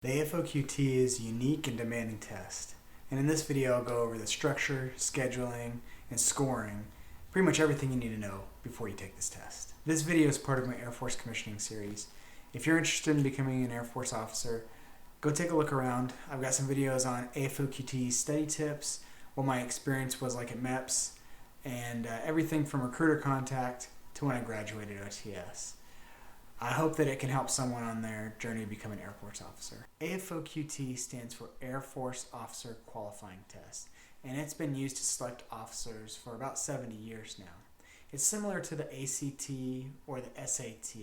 The AFOQT is a unique and demanding test, and in this video I'll go over the structure, scheduling, and scoring, pretty much everything you need to know before you take this test. This video is part of my Air Force commissioning series. If you're interested in becoming an Air Force officer, go take a look around. I've got some videos on AFOQT study tips, what my experience was like at MEPS, and everything from recruiter contact to when I graduated OTS. I hope that it can help someone on their journey to become an Air Force officer. AFOQT stands for Air Force Officer Qualifying Test, and it's been used to select officers for about 70 years now. It's similar to the ACT or the SAT,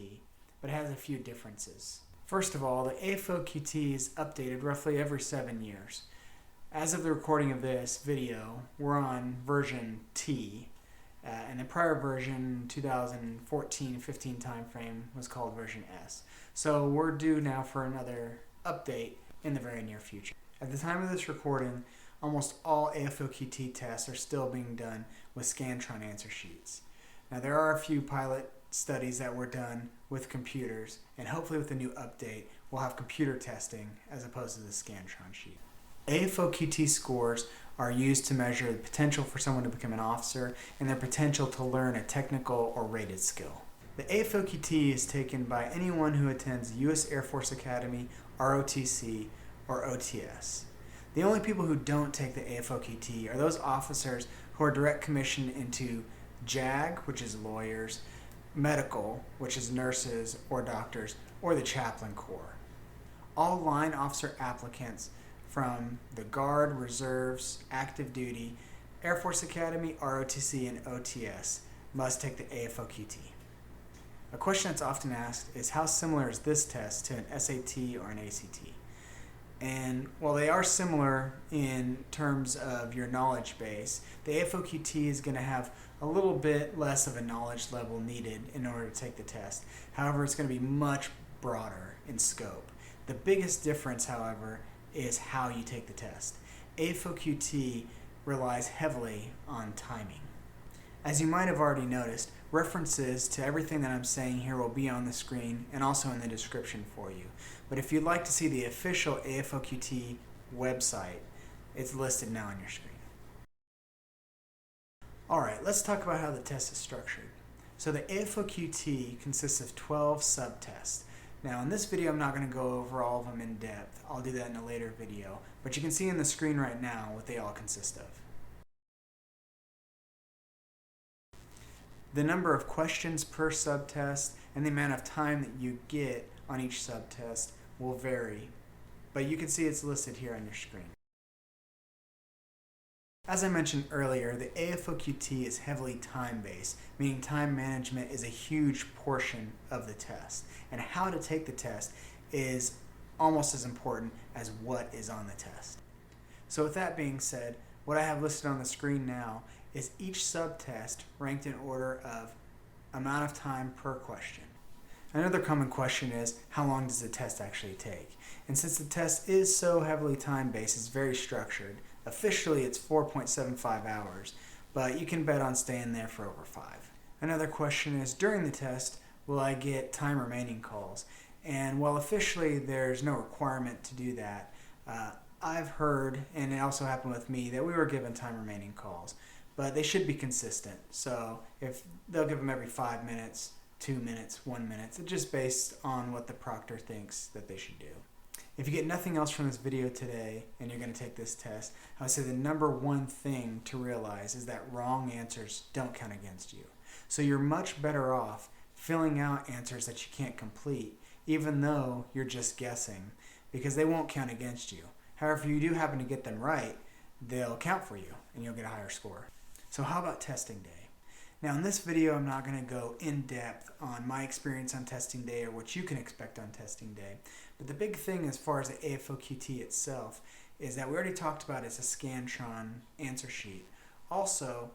but it has a few differences. First of all, the AFOQT is updated roughly every 7 years. As of the recording of this video, we're on version T. And the prior version, 2014-15 timeframe, was called version S. So we're due now for another update in the very near future. At the time of this recording, almost all AFOQT tests are still being done with Scantron answer sheets. Now there are a few pilot studies that were done with computers, and hopefully with the new update, we'll have computer testing as opposed to the Scantron sheet. AFOQT scores are used to measure the potential for someone to become an officer and their potential to learn a technical or rated skill. The AFOQT is taken by anyone who attends U.S. Air Force Academy, ROTC, or OTS. The only people who don't take the AFOQT are those officers who are direct commissioned into JAG, which is lawyers, medical, which is nurses or doctors, or the chaplain corps. All line officer applicants from the Guard, Reserves, Active Duty, Air Force Academy, ROTC, and OTS must take the AFOQT. A question that's often asked is how similar is this test to an SAT or an ACT? And while they are similar in terms of your knowledge base, the AFOQT is going to have a little bit less of a knowledge level needed in order to take the test. However, it's going to be much broader in scope. The biggest difference, however, is how you take the test. AFOQT relies heavily on timing. As you might have already noticed, references to everything that I'm saying here will be on the screen and also in the description for you. But if you'd like to see the official AFOQT website, it's listed now on your screen. Alright, let's talk about how the test is structured. So the AFOQT consists of 12 subtests. Now in this video I'm not going to go over all of them in depth. I'll do that in a later video. But you can see on the screen right now what they all consist of. The number of questions per subtest and the amount of time that you get on each subtest will vary. But you can see it's listed here on your screen. As I mentioned earlier, the AFOQT is heavily time-based, meaning time management is a huge portion of the test. And how to take the test is almost as important as what is on the test. So with that being said, what I have listed on the screen now is each subtest ranked in order of amount of time per question. Another common question is, how long does the test actually take? And since the test is so heavily time-based, it's very structured. Officially, it's 4.75 hours, but you can bet on staying there for over 5. Another question is, during the test, will I get time remaining calls? And while officially there's no requirement to do that, I've heard, and it also happened with me, that we were given time remaining calls. But they should be consistent. So if they'll give them every 5 minutes, 2 minutes, 1 minute, it's just based on what the proctor thinks that they should do. If you get nothing else from this video today and you're going to take this test, I would say the number one thing to realize is that wrong answers don't count against you. So you're much better off filling out answers that you can't complete, even though you're just guessing, because they won't count against you. However, if you do happen to get them right, they'll count for you and you'll get a higher score. So how about testing day? Now in this video I'm not going to go in depth on my experience on testing day or what you can expect on testing day. But the big thing as far as the AFOQT itself is that we already talked about it's a Scantron answer sheet. Also,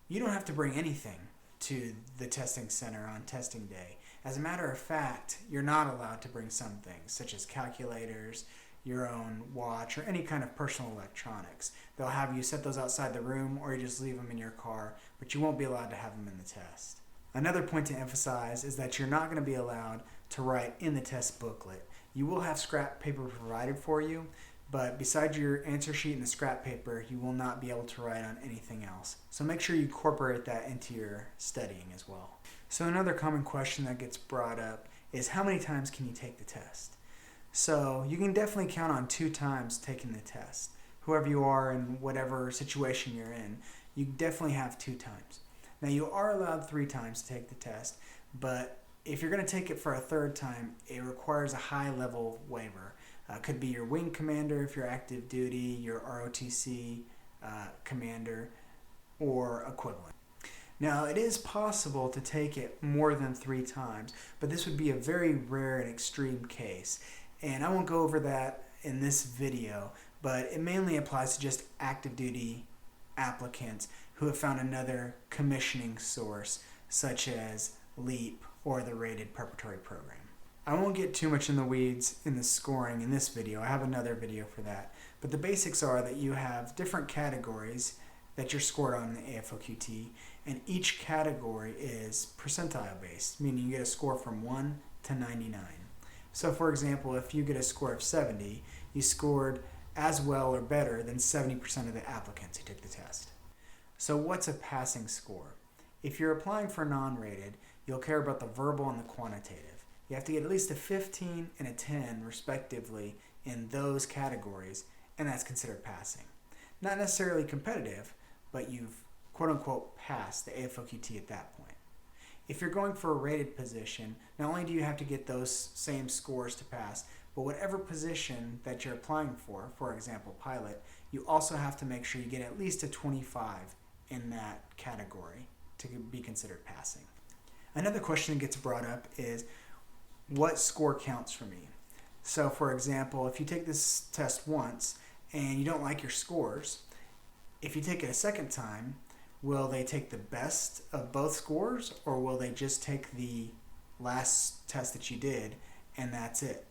you don't have to bring anything to the testing center on testing day. As a matter of fact, you're not allowed to bring some things such as calculators, your own watch, or any kind of personal electronics. They'll have you set those outside the room or you just leave them in your car, but you won't be allowed to have them in the test. Another point to emphasize is that you're not going to be allowed to write in the test booklet. You will have scrap paper provided for you, but besides your answer sheet and the scrap paper, you will not be able to write on anything else. So make sure you incorporate that into your studying as well. So another common question that gets brought up is how many times can you take the test? So you can definitely count on 2 times taking the test. Whoever you are and whatever situation you're in, you definitely have 2 times. Now you are allowed 3 times to take the test, but if you're going to take it for a 3rd time, it requires a high level waiver. Could be your wing commander if you're active duty, your ROTC commander, or equivalent. Now it is possible to take it more than 3 times, but this would be a very rare and extreme case. And I won't go over that in this video, but it mainly applies to just active duty applicants who have found another commissioning source, such as LEAP or the Rated Preparatory Program. I won't get too much in the weeds in the scoring in this video. I have another video for that. But the basics are that you have different categories that you're scored on in the AFOQT, and each category is percentile based, meaning you get a score from 1 to 99. So for example, if you get a score of 70, you scored as well or better than 70% of the applicants who took the test. So what's a passing score? If you're applying for non-rated, you'll care about the verbal and the quantitative. You have to get at least a 15 and a 10 respectively in those categories, and that's considered passing. Not necessarily competitive, but you've quote-unquote passed the AFOQT at that point. If you're going for a rated position, not only do you have to get those same scores to pass, but whatever position that you're applying for example pilot, you also have to make sure you get at least a 25 in that category to be considered passing. Another question that gets brought up is, what score counts for me? So for example, if you take this test once and you don't like your scores, if you take it a 2nd time, will they take the best of both scores, or will they just take the last test that you did and that's it?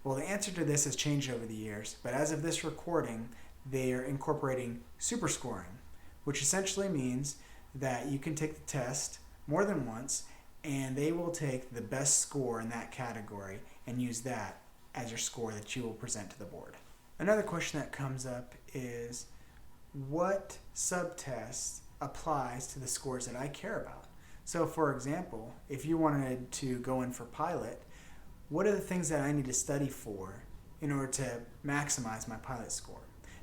Well, the answer to this has changed over the years, but as of this recording, they are incorporating Superscoring, which essentially means that you can take the test more than once and they will take the best score in that category and use that as your score that you will present to the board. Another question that comes up is, what subtest applies to the scores that I care about? So for example, if you wanted to go in for pilot, what are the things that I need to study for in order to maximize my pilot score?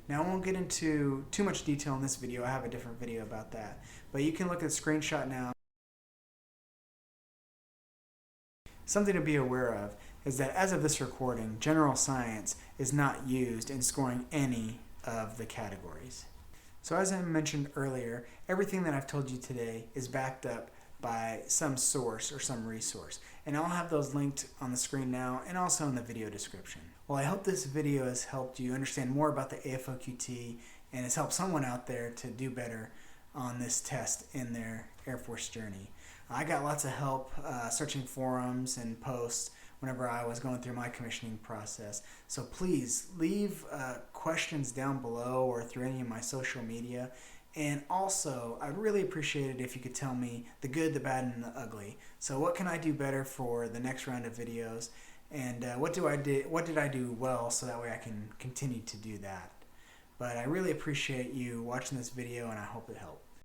Now I won't get into too much detail in this video, I have a different video about that, but you can look at the screenshot now. Something to be aware of is that as of this recording, general science is not used in scoring any of the categories. So as I mentioned earlier, everything that I've told you today is backed up by some source or some resource. And I'll have those linked on the screen now and also in the video description. Well, I hope this video has helped you understand more about the AFOQT and has helped someone out there to do better on this test in their Air Force journey. I got lots of help searching forums and posts whenever I was going through my commissioning process. So please leave questions down below or through any of my social media. And also, I'd really appreciate it if you could tell me the good, the bad, and the ugly. So what can I do better for the next round of videos? And what did I do well so that way I can continue to do that? But I really appreciate you watching this video and I hope it helped.